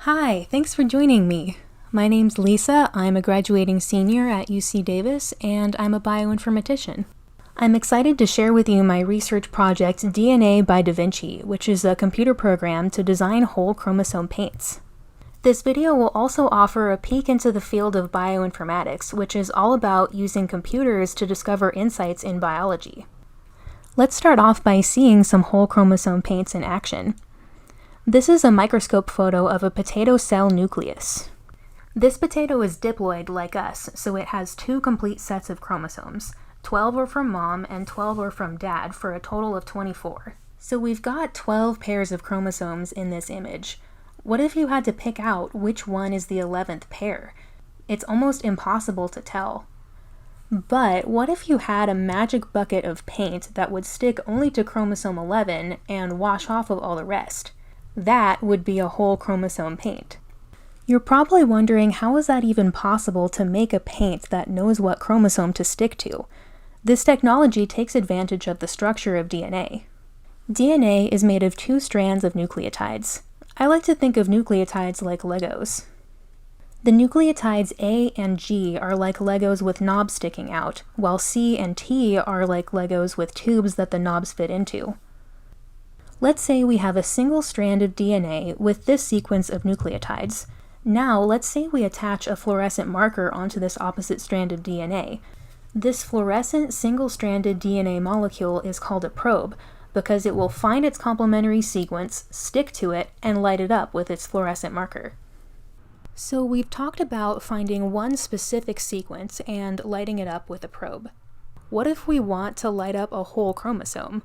Hi, thanks for joining me. My name's Lisa, I'm a graduating senior at UC Davis, and I'm a bioinformatician. I'm excited to share with you my research project DNA by Vinci, which is a computer program to design whole chromosome paints. This video will also offer a peek into the field of bioinformatics, which is all about using computers to discover insights in biology. Let's start off by seeing some whole chromosome paints in action. This is a microscope photo of a potato cell nucleus. This potato is diploid like us, so it has two complete sets of chromosomes. 12 are from mom and 12 are from dad for a total of 24. So we've got 12 pairs of chromosomes in this image. What if you had to pick out which one is the 11th pair? It's almost impossible to tell. But what if you had a magic bucket of paint that would stick only to chromosome 11 and wash off of all the rest? That would be a whole chromosome paint. You're probably wondering, how is that even possible to make a paint that knows what chromosome to stick to? This technology takes advantage of the structure of DNA. DNA is made of two strands of nucleotides. I like to think of nucleotides like Legos. The nucleotides A and G are like Legos with knobs sticking out, while C and T are like Legos with tubes that the knobs fit into. Let's say we have a single strand of DNA with this sequence of nucleotides. Now, let's say we attach a fluorescent marker onto this opposite strand of DNA. This fluorescent single-stranded DNA molecule is called a probe because it will find its complementary sequence, stick to it, and light it up with its fluorescent marker. So we've talked about finding one specific sequence and lighting it up with a probe. What if we want to light up a whole chromosome?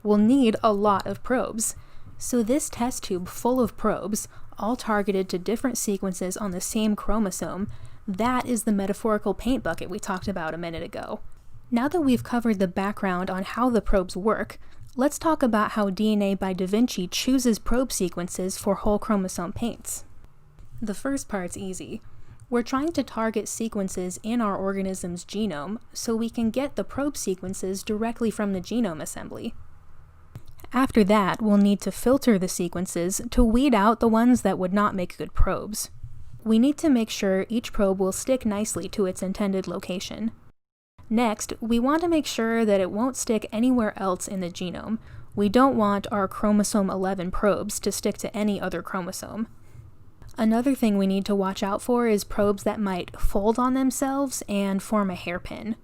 We'll need a lot of probes. So this test tube full of probes, all targeted to different sequences on the same chromosome, that is the metaphorical paint bucket we talked about a minute ago. Now that we've covered the background on how the probes work, let's talk about how DNA by Vinci chooses probe sequences for whole chromosome paints. The first part's easy. We're trying to target sequences in our organism's genome so we can get the probe sequences directly from the genome assembly. After that, we'll need to filter the sequences to weed out the ones that would not make good probes. We need to make sure each probe will stick nicely to its intended location. Next, we want to make sure that it won't stick anywhere else in the genome. We don't want our chromosome 11 probes to stick to any other chromosome. Another thing we need to watch out for is probes that might fold on themselves and form a hairpin.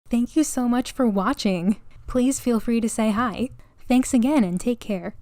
Thank you so much for watching. Please feel free to say hi. Thanks again and take care.